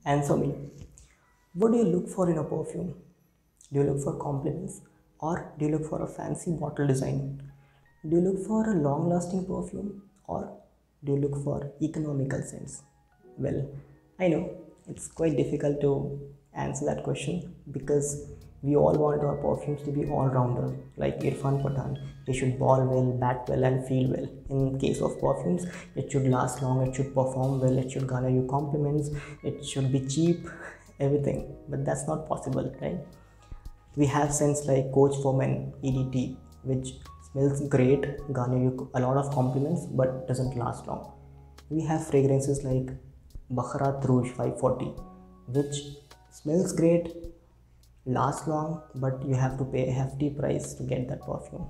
Answer me. What do you look for in a perfume? Do you look for compliments or do you look for a fancy bottle design? Do you look for a long lasting perfume or do you look for economical scents? Well, I know it's quite difficult to answer that question because we all want our perfumes to be all rounder, like Irfan Pathan. They should ball well, bat well, and feel well. In case of perfumes, it should last long, it should perform well, it should garner you compliments, it should be cheap, everything. But that's not possible, right? We have scents like Coach for Men EDT, which smells great, garner you a lot of compliments, but doesn't last long. We have fragrances like Baccarat Rouge 540, which smells great, lasts long, but you have to pay a hefty price to get that perfume.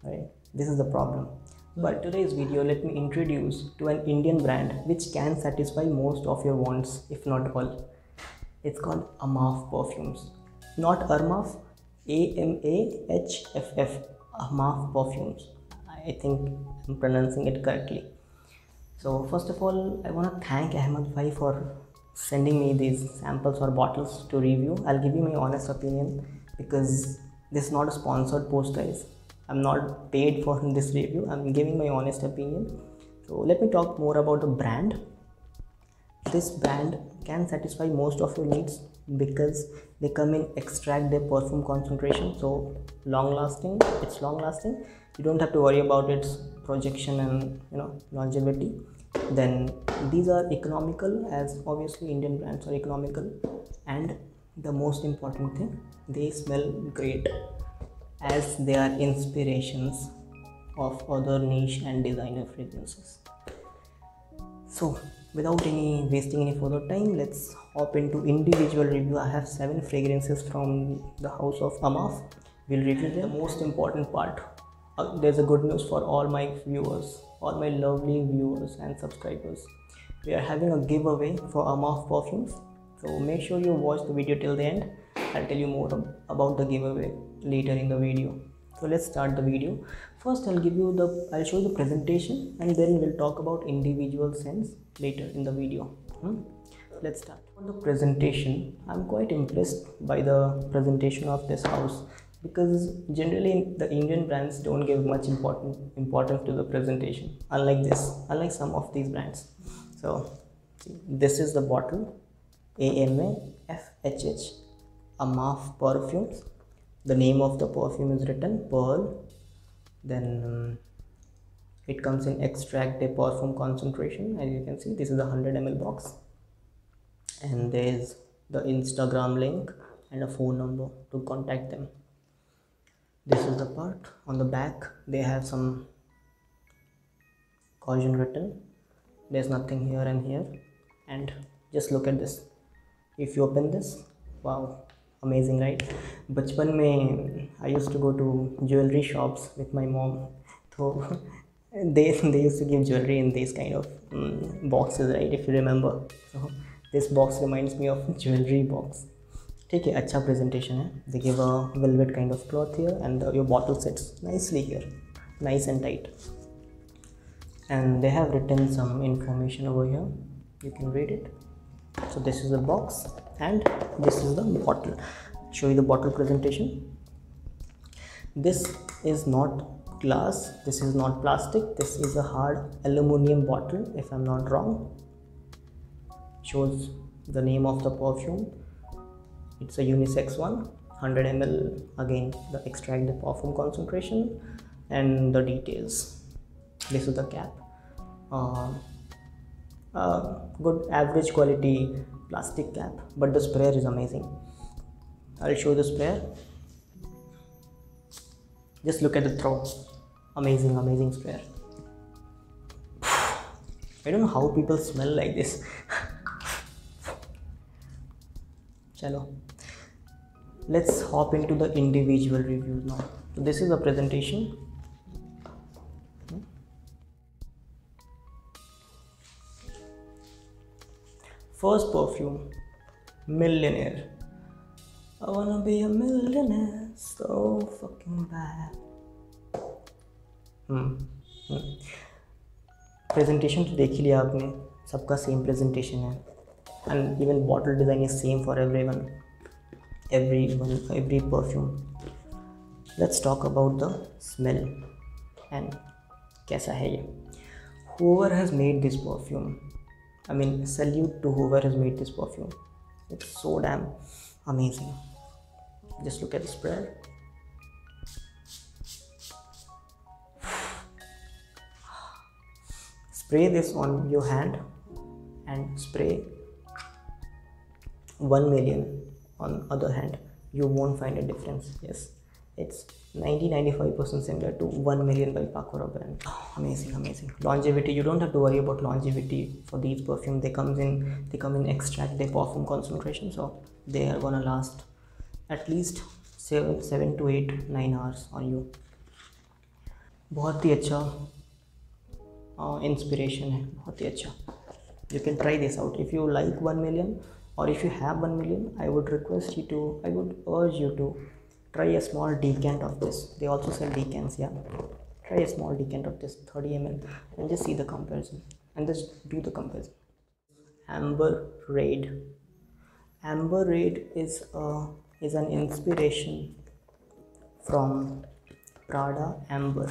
Right? This is the problem. But in today's video, let me introduce to an Indian brand which can satisfy most of your wants, if not all. It's called Amaf Perfumes. Not Armaf, Amahff, Amaf Perfumes. I think I'm pronouncing it correctly. So first of all, I want to thank Ahmed Bhai for sending me these samples or bottles to review. I'll give you my honest opinion because this is not a sponsored post, guys. I'm not paid for this review. I'm giving my honest opinion. So let me talk more about the brand. This brand can satisfy most of your needs because they come in extract their perfume concentration, so long lasting. It's long lasting. You don't have to worry about its projection and longevity. Then these are economical, as obviously Indian brands are economical, and the most important thing, they smell great, as they are inspirations of other niche and designer fragrances. So without wasting any further time, let's hop into individual review. I have 7 fragrances from the house of Amaf. We'll review them. The most important part, there's a good news for all my viewers, all my lovely viewers and subscribers. We are having a giveaway for Amaf perfumes, so make sure you watch the video till the end. I'll tell you more about the giveaway later in the video. So let's start the video. First, I'll show you the presentation, and then we'll talk about individual scents later in the video. Let's start. For the presentation, I'm quite impressed by the presentation of this house because generally the Indian brands don't give much importance to the presentation. Unlike some of these brands. So see, this is the bottle, AMAFHH, Amaf Perfumes. The name of the perfume is written Pearl. Then it comes in extract de perfume concentration. As you can see, this is a 100 ml box, and there is the Instagram link and a phone number to contact them. This is the part. On the back they have some caution written. There's nothing here and here, and just look at this. If you open this, wow, amazing, right? Bachpan mein I used to go to jewelry shops with my mom, so they used to give jewelry in these kind of boxes, right? If you remember. So this box reminds me of jewelry box. ठीक है, अच्छा presentation है. They give a velvet kind of cloth here, and your bottle sits nicely here, nice and tight. And they have written some information over here. You can read it. So this is the box, and this is the bottle. Show you the bottle presentation. This is not glass, this is not plastic, this is a hard aluminum bottle, if I'm not wrong. Shows the name of the perfume. It's a unisex one, 100 ml. Again, the extract the perfume concentration and the details. This is the cap. Good average quality plastic cap, but the sprayer is amazing. I'll show the sprayer. Just look at the throw. Amazing sprayer. I don't know how people smell like this. Chalo, let's hop into the individual reviews now. So this is the presentation. First perfume, Millionaire. I wanna be a millionaire so fucking bad. Presentation तो देख ही लिया आपने, सबका same presentation है. and even bottle design is same for every perfume. Let's talk about the smell and कैसा है ये. Whoever has made this perfume, I mean, salute to whoever has made this perfume. It's so damn amazing. Just look at the spray. Spray this on your hand and spray 1 million on other hand. You won't find a difference. Yes, it's 90-95% similar to 1 million by Paco Rabanne. Amazing. Longevity, you don't have to worry about longevity for these perfume. They come in extract, they perfume concentration, so they are gonna last at least 7 to 8 9 hours on you. बहुत ही अच्छा inspiration है, बहुत ही अच्छा. You can try this out if you like 1 million, or if you have 1 million. I would urge you to try a small decant of this. They also sell decants. Yeah, try a small decant of this 30 ml and just see the comparison, and just do the comparison. Amber Raid. Amber Raid is an inspiration from Prada Amber.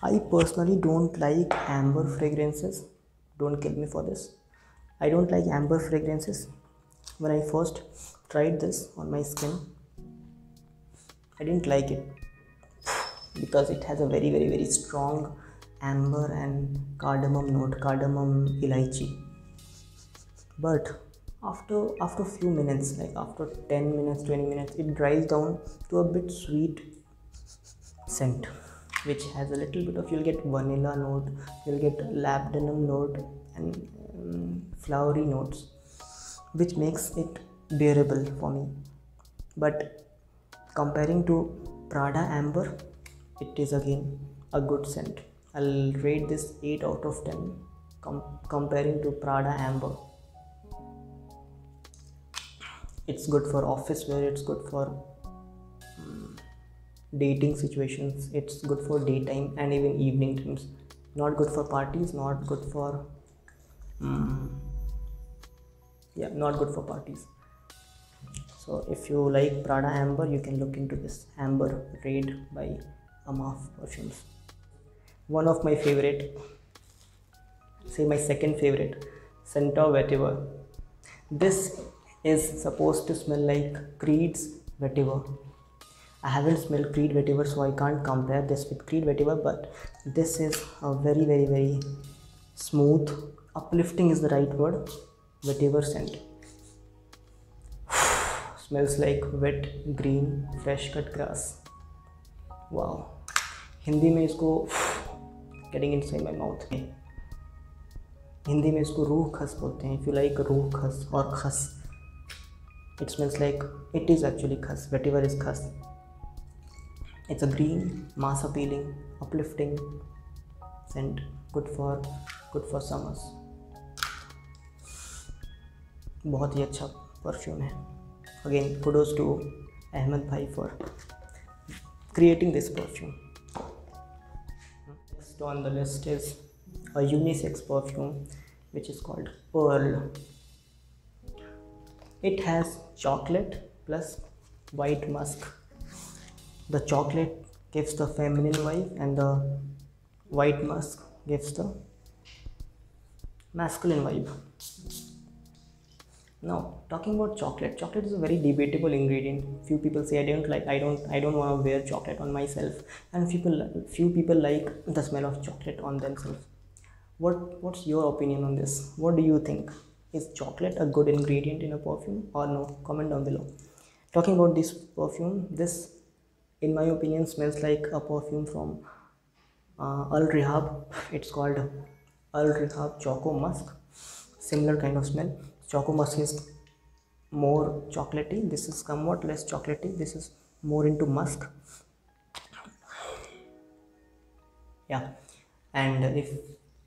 I personally don't like amber fragrances. Don't kill me for this. I don't like amber fragrances. When I first tried this on my skin, I didn't like it because it has a very strong amber and cardamom note, cardamom elaichi. But after few minutes, like after 10 minutes, 20 minutes, it dries down to a bit sweet scent, which has a little bit of, you'll get vanilla note, you'll get labdanum note, and flowery notes, which makes it bearable for me. But comparing to Prada Amber, it is again a good scent. I'll rate this 8 out of 10 comparing to Prada Amber. It's good for office wear, it's good for dating situations, it's good for daytime and even evening times. Not good for parties, not good for not good for parties. So if you like Prada Amber, you can look into this Amber Raid by Amaf Perfumes. One of my favorite, say my second favorite, Centaur Vetiver. This is supposed to smell like Creed's Vetiver. I haven't smelled Creed Vetiver, so I can't compare this with Creed Vetiver, but this is a very smooth, uplifting is the right word, Vetiver scent. Smells like wet, green, fresh cut grass. Wow. Hindi में इसको getting inside my mouth. Hindi में इसको रूह खस बोलते हैं. If you like रूह खस or Khas, it smells like, it is actually khas. Vetiver is khas. It's a green, mass appealing, uplifting scent, good for summers. बहुत ही अच्छा परफ्यूम है. Again, kudos to Ahmed Bhai for creating this perfume. Next on the list is a unisex perfume which is called Pearl. It has chocolate plus white musk. The chocolate gives the feminine vibe and the white musk gives the masculine vibe. Now, talking about chocolate, chocolate is a very debatable ingredient. Few people say I don't want to wear chocolate on myself, and few people like the smell of chocolate on themselves. What's your opinion on this? What do you think? Is chocolate a good ingredient in a perfume or no? Comment down below. Talking about this perfume, this in my opinion smells like a perfume from Al Rihab. It's called Al Rihab Choco Musk. Similar kind of smell. Choco Musk is more chocolatey. This is somewhat less chocolatey. This is more into musk. Yeah, and if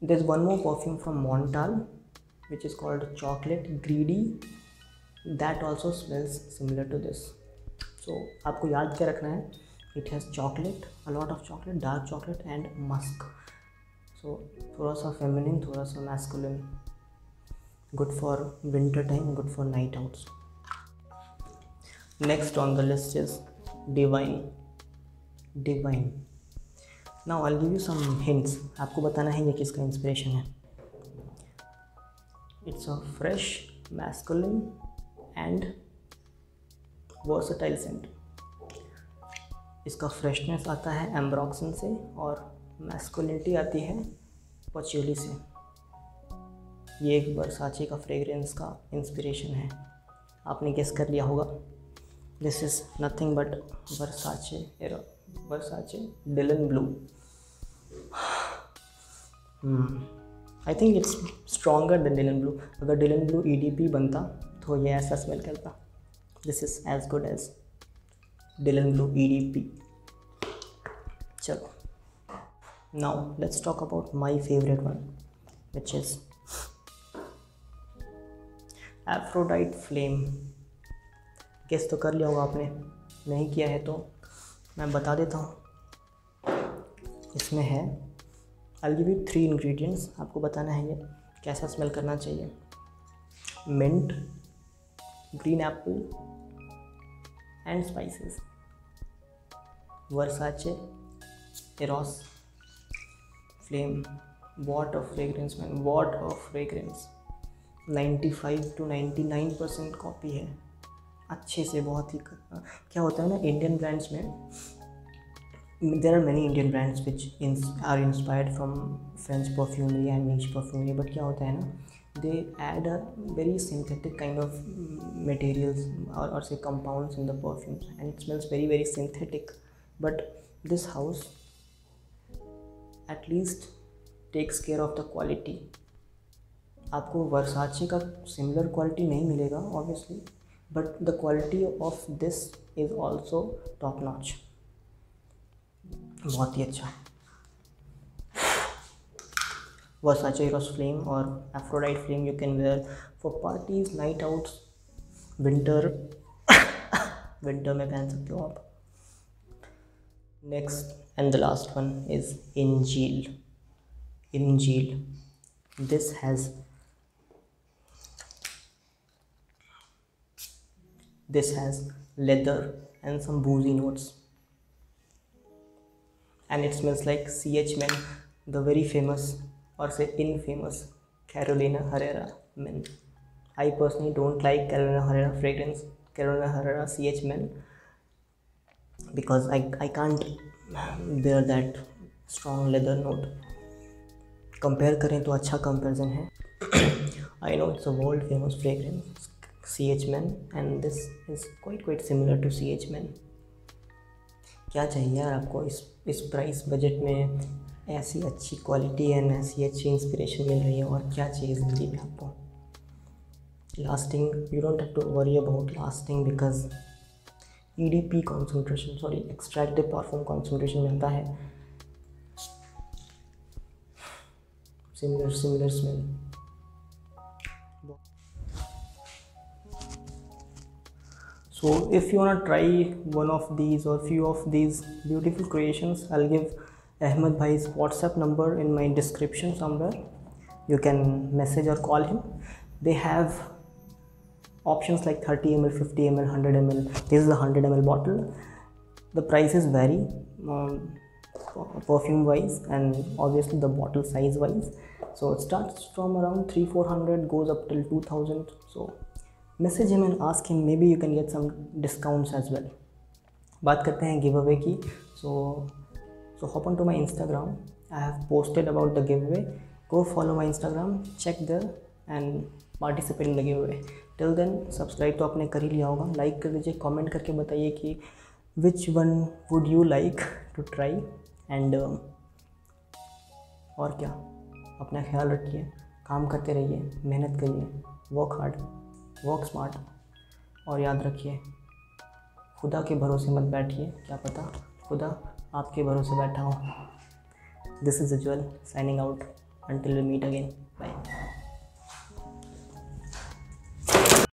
there's one more perfume from Montal, which is called Chocolate Greedy, that also smells similar to this. So आपको याद क्या रखना है? It has chocolate, a lot of chocolate, dark chocolate and musk. So थोड़ा सा feminine, थोड़ा सा masculine. good for winter time, good for night outs. Next on the list is Divine. Now I'll give you some hints. आपको बताना है ये किसका inspiration है. It's a fresh, masculine and versatile scent. इसका फ्रेशनेस आता है एम्ब्रॉक्सन से और मैस्कुलिनिटी आती है पचोली से. ये एक वर्साचे का फ्रेगरेंस का इंस्पिरेशन है. आपने गेस कर लिया होगा. This is nothing but Versace Dylan Blue. I think it's stronger than Dylan Blue. अगर डिलन ब्लू EDP बनता तो ये ऐसा स्मेल करता. This is as good as Dylan Blue EDP. चलो, now let's talk about my favourite one which is Aphrodite flame. Guess तो कर लिया होगा आपने. नहीं किया है तो मैं बता देता हूँ. इसमें है, I'll give you 3 ingredients. आपको बताना है ये कैसा स्मेल करना चाहिए. Mint, green apple and spices. Versace Eros flame. What of fragrance man, what of fragrance. 95 to 99% copy है अच्छे से. बहुत ही क्या होता है ना इंडियन ब्रांड्स में, there are many Indian brands which are inspired from French perfumery and niche perfumery. But क्या होता है ना, they add a very synthetic kind of materials और से compounds in the perfumes and it smells very very synthetic. But this house at least takes care of the quality. आपको Versace का similar quality नहीं मिलेगा obviously, but the quality of this is also top notch. बहुत ही अच्छा. Versace Eros Flame और Aphrodite Flame you can wear for parties, night outs, winter में पहन सकते हो आप. Next and the last one is इंजील. This has leather and some boozy notes, and it smells like CH Men, the very famous or say infamous Carolina Herrera Men. I personally don't like Carolina Herrera fragrance, Carolina Herrera CH Men, because I can't bear that strong leather note. Compare करें तो अच्छा comparison है. I know it's a world famous fragrance CH Men and this is quite similar to CH Men. क्या चाहिए यार आपको इस price budget में. ऐसी अच्छी क्वालिटी एंड ऐसी अच्छी इंस्पिरेशन मिल रही है, और क्या चाहिए ज़िंदगी में आपको. Lasting, you don't have to worry about lasting because EDP concentration, extractive perfume concentration मिलता है. similar smell. So if you want to try one of these or few of these beautiful creations, I'll give Ahmed Bhai's WhatsApp number in my description somewhere. You can message or call him. They have options like 30 ml, 50 ml, 100 ml. This is a 100 ml bottle. The prices vary perfume wise and obviously the bottle size wise. So it starts from around 300-400, goes up till 2000. So message him and ask him, maybe you can get some discounts as well. बात करते हैं give away की. So hop on to my Instagram. I have posted about the giveaway. Go follow my Instagram, check there and participate in the giveaway. Till then subscribe तो आपने कर ही लिया होगा. Like कर दीजिए, कमेंट करके बताइए कि which one would you like to try and और क्या. अपना ख्याल रखिए, काम करते रहिए, मेहनत करिए, वर्क हार्ड, वर्क स्मार्ट, और याद रखिए खुदा के भरोसे मत बैठिए. क्या पता खुदा आपके भरोसे बैठा हो. This is Ajwal signing out. Until we meet again. Bye.